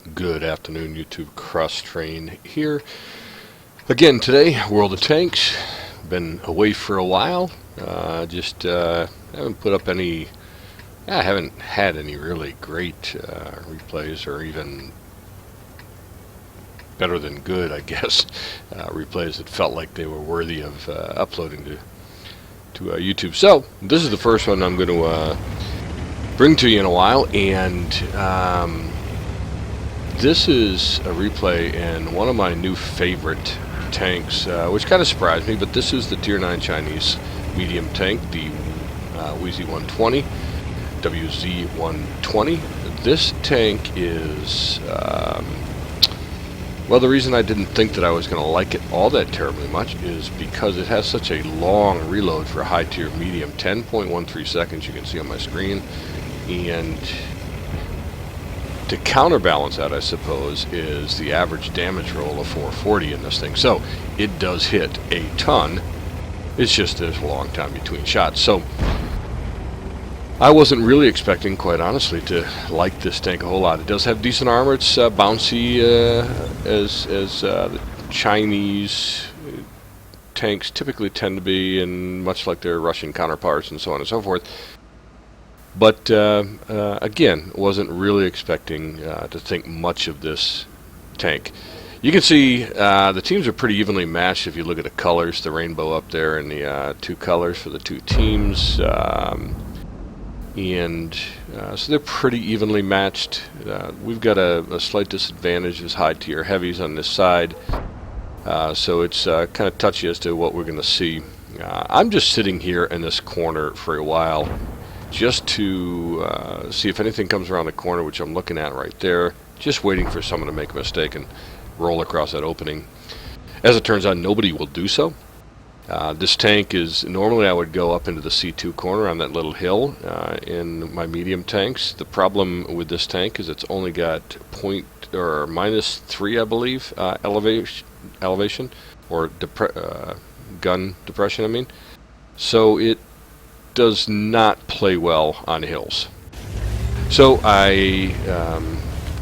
Good afternoon, YouTube. Cross Train here again today. World of Tanks. Been away for a while. Just haven't put up any. I haven't had any really great replays, or even better than good, I guess. Replays that felt like they were worthy of uploading to YouTube. So this is the first one I'm going to bring to you in a while, and this is a replay in one of my new favorite tanks, which kind of surprised me, but this is the Tier 9 Chinese medium tank, the WZ-120, WZ-120. This tank is, well, the reason I didn't think that I was going to like it all that terribly much is because it has such a long reload for a high tier medium, 10.13 seconds, you can see on my screen, and to counterbalance that, I suppose, is the average damage roll of 440 in this thing. So it does hit a ton. It's just there's a long time between shots. So I wasn't really expecting, quite honestly, to like this tank a whole lot. It does have decent armor. It's bouncy as the Chinese tanks typically tend to be, and much like their Russian counterparts and so on and so forth. But again, wasn't really expecting to think much of this tank. You can see the teams are pretty evenly matched if you look at the colors, the rainbow up there, and the two colors for the two teams. So they're pretty evenly matched. We've got a slight disadvantage as high tier heavies on this side. So it's kind of touchy as to what we're going to see. I'm just sitting here in this corner for a while, just to see if anything comes around the corner, which I'm looking at right there, just waiting for someone to make a mistake and roll across that opening. As it turns out, nobody will do so. This tank is, normally I would go up into the C2 corner on that little hill in my medium tanks. The problem with this tank is it's only got -3, I believe, elevation, or gun depression, I mean. So it does not play well on hills. So I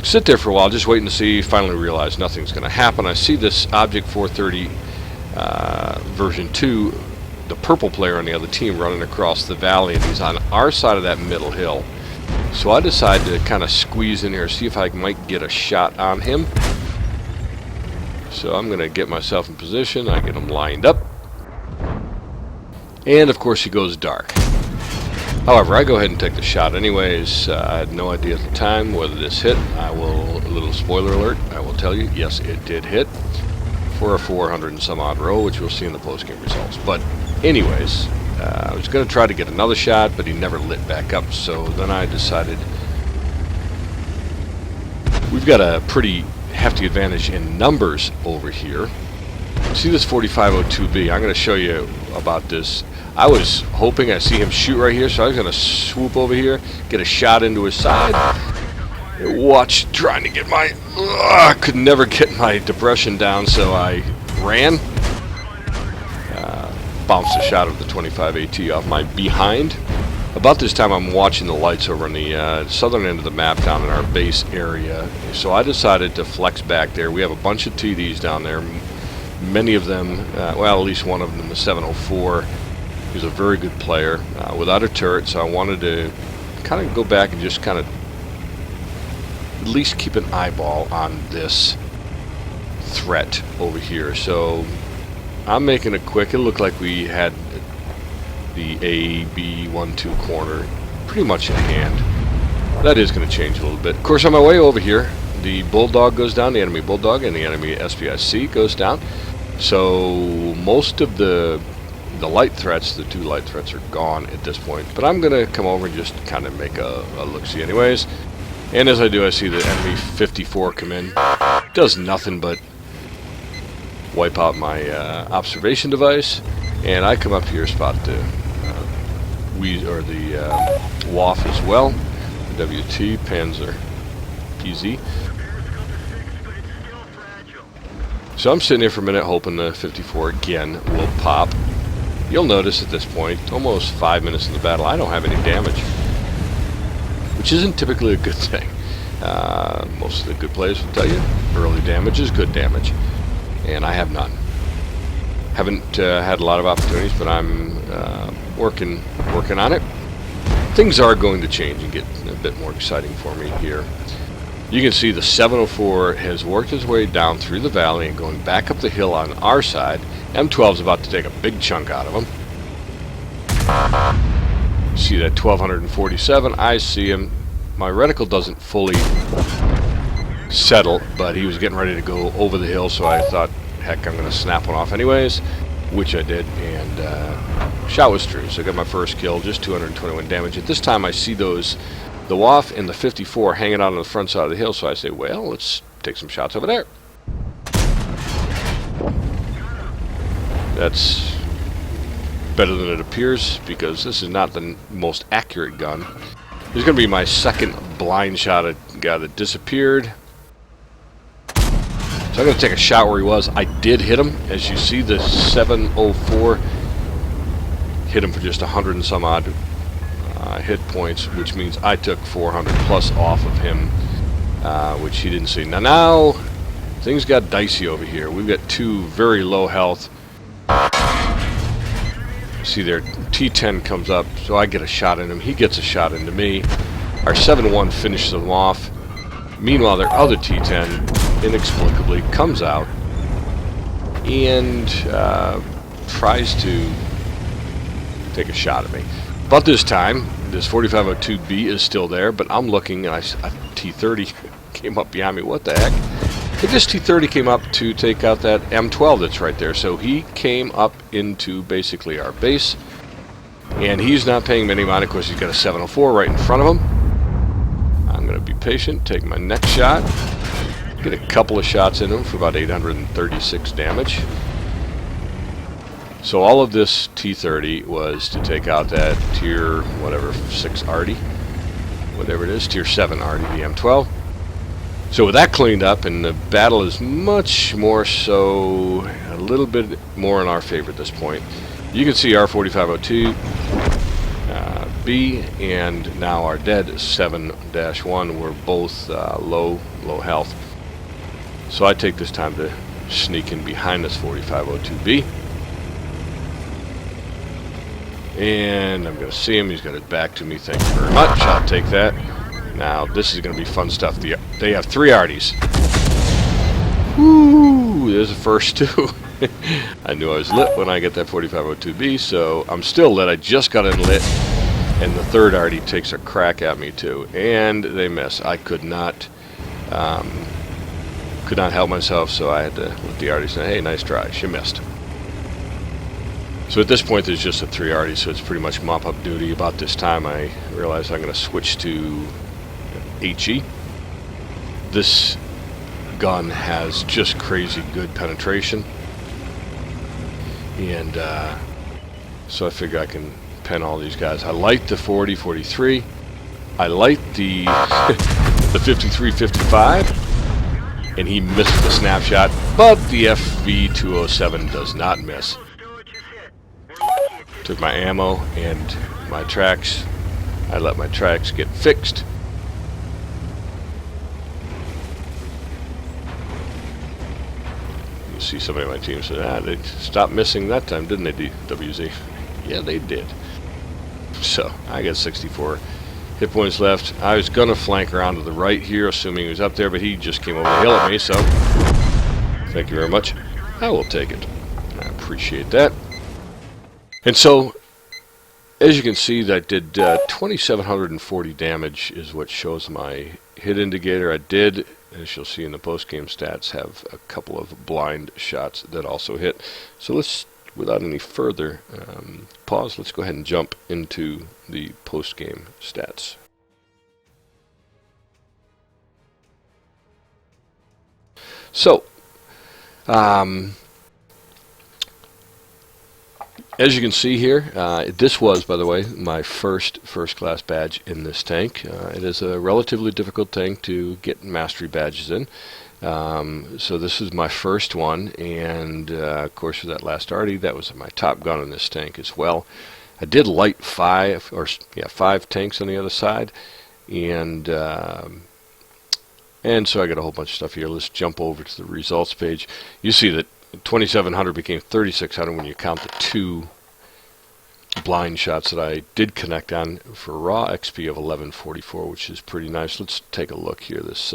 sit there for a while just waiting to see, finally realize nothing's going to happen. I see this Object 430 version 2, the purple player on the other team, running across the valley, and he's on our side of that middle hill. So I decide to kind of squeeze in here, see if I might get a shot on him. So I'm going to get myself in position. I get him lined up. And of course he goes dark. However, I go ahead and take the shot anyways. I had no idea at the time whether this hit. A little spoiler alert, I will tell you, yes, it did hit for a 400 and some odd row, which we'll see in the post-game results. But anyways, I was going to try to get another shot, but he never lit back up. So then I decided we've got a pretty hefty advantage in numbers over here. See this 4502B? I'm going to show you about this. I was hoping I see him shoot right here, so I was going to swoop over here, get a shot into his side. Watch, trying to get my... I could never get my depression down, so I ran. Bounced a shot of the 25 AT off my behind. About this time, I'm watching the lights over on the southern end of the map down in our base area. So I decided to flex back there. We have a bunch of TDs down there. Many of them, well, at least one of them, the 704. He's a very good player without a turret, so I wanted to kind of go back and just kind of at least keep an eyeball on this threat over here. So I'm making it quick. It looked like we had the A, B, 1, 2 corner pretty much in hand. That is going to change a little bit. Of course, on my way over here, the Bulldog goes down, the enemy Bulldog, and the enemy SPIC goes down. So most of the light threats, the two light threats, are gone at this point. But I'm going to come over and just kind of make a look-see anyways. And as I do, I see the enemy 54 come in. Does nothing but wipe out my observation device. And I come up here, spot the WAF as well. WT, Panzer PZ. So I'm sitting here for a minute hoping the 54 again will pop. You'll notice at this point, almost 5 minutes in the battle, I don't have any damage, which isn't typically a good thing. Most of the good players will tell you early damage is good damage, and I have none. Haven't had a lot of opportunities, but I'm working on it. Things are going to change and get a bit more exciting for me here. You can see the 704 has worked its way down through the valley and going back up the hill on our side. M12 is about to take a big chunk out of him. See that 1247? I see him. My reticle doesn't fully settle, but he was getting ready to go over the hill, so I thought, heck, I'm going to snap one off anyways, which I did, and shot was true. So I got my first kill, just 221 damage. At this time, I see those, the WAF and the 54 hanging out on the front side of the hill, so I say, well, let's take some shots over there. That's better than it appears, because this is not the most accurate gun. This is going to be my second blind shot at a guy that disappeared. So I'm going to take a shot where he was. I did hit him. As you see, the 704 hit him for just 100 and some odd hit points, which means I took 400 plus off of him, which he didn't see. Now things got dicey over here. We've got two very low health. See there, T10 comes up, so I get a shot in him. He gets a shot into me. Our 7-1 finishes him off. Meanwhile, their other T10 inexplicably comes out and tries to take a shot at me. But this time, this 4502B is still there, but I'm looking, and T30 came up behind me. What the heck? But this T30 came up to take out that M12 that's right there. So he came up into basically our base, and he's not paying me any mind. Of course, he's got a 704 right in front of him. I'm going to be patient, take my next shot, get a couple of shots in him for about 836 damage. So all of this T30 was to take out that tier, whatever, 6 Arty, whatever it is, tier 7 Arty, the M12. So with that cleaned up, and the battle is much more so, a little bit more in our favor at this point. You can see our 4502 B and now our dead 7-1 were both low health. So I take this time to sneak in behind this 4502B. And I'm going to see him. He's got his back to me. Thank you very much. I'll take that. Now, this is going to be fun stuff. They have 3 Arties. Woo! There's the first 2. I knew I was lit when I get that 4502B, so I'm still lit. I just got in lit, and the 3rd Arty takes a crack at me too, and they miss. I could not help myself, so I had to let the Arty say, "Hey, nice try. She missed." So at this point, there's just a 3 Arty, so it's pretty much mop-up duty. About this time, I realized I'm going to switch to HE. This gun has just crazy good penetration, and so I figure I can pen all these guys. I like the 40, 43. I like the the 53, 55, and he misses the snapshot, but the FV207 does not miss. Took my ammo and my tracks. I let my tracks get fixed. You see somebody on my team said, they stopped missing that time, didn't they, WZ? Yeah, they did. So, I got 64 hit points left. I was going to flank around to the right here, assuming he was up there, but he just came over the hill at me, so thank you very much. I will take it. I appreciate that. And so, as you can see, that did 2,740 damage is what shows my hit indicator. I did, as you'll see in the post-game stats, have a couple of blind shots that also hit. So let's, without any further pause, let's go ahead and jump into the post-game stats. So, as you can see here, this was, by the way, my first-class badge in this tank. It is a relatively difficult tank to get mastery badges in. So this is my first one, and of course for that last Arty, that was my top gun in this tank as well. I did light 5 tanks on the other side, and And so I got a whole bunch of stuff here. Let's jump over to the results page. You see that 2700 became 3600 when you count the 2 blind shots that I did connect on for raw XP of 1144, which is pretty nice. Let's take a look here. This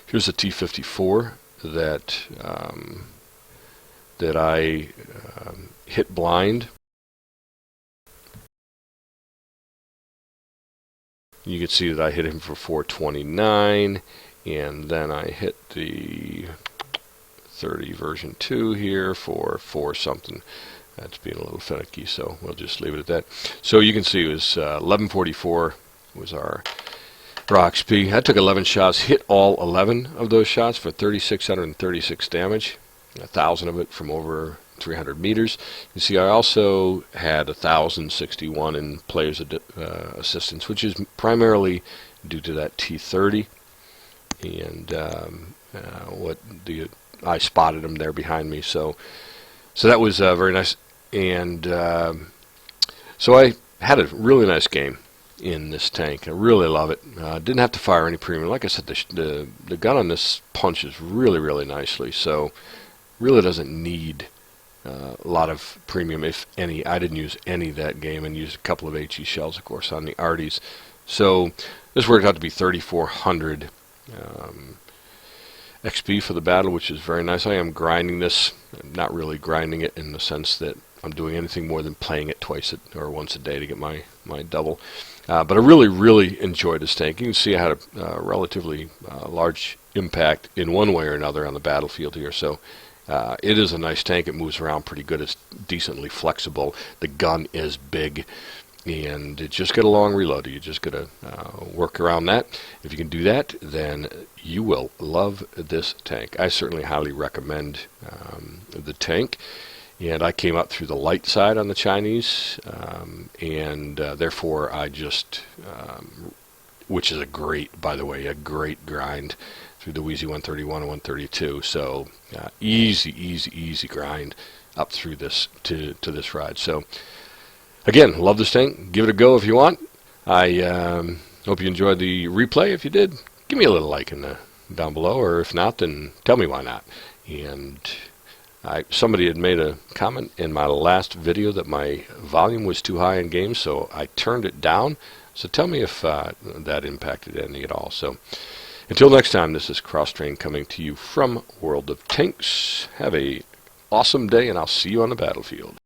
here's a T54 that that I hit blind. You can see that I hit him for 429, and then I hit the 30 version 2 here for 4 something. That's being a little finicky, so we'll just leave it at that. So you can see it was 1144 was our raw XP. I took 11 shots, hit all 11 of those shots for 3,636 damage, 1,000 of it from over 300 meters. You see I also had 1,061 in players assistance, which is primarily due to that T30 and I spotted him there behind me, so that was very nice. And so I had a really nice game in this tank. I really love it. Didn't have to fire any premium. Like I said, the gun on this punches really nicely, so really doesn't need a lot of premium, if any. I didn't use any that game, and used a couple of HE shells, of course, on the Arties. So this worked out to be 3,400 XP for the battle, which is very nice. I am grinding this. I'm not really grinding it in the sense that I'm doing anything more than playing it or once a day to get my double. But I really enjoyed this tank. You can see I had a relatively large impact in one way or another on the battlefield here. So it is a nice tank. It moves around pretty good. It's decently flexible. The gun is big, and it just got a long reload. You just got to work around that. If you can do that, then you will love this tank. I certainly highly recommend the tank. And I came up through the light side on the Chinese, and therefore I just, which is by the way, a great grind through the Wheezy 131 and 132. So easy grind up through this to this ride. So again, love this tank. Give it a go if you want. I hope you enjoyed the replay. If you did, give me a little like down below, or if not, then tell me why not. And somebody had made a comment in my last video that my volume was too high in games, so I turned it down. So tell me if that impacted any at all. So until next time, this is Crosstrain coming to you from World of Tanks. Have a awesome day, and I'll see you on the battlefield.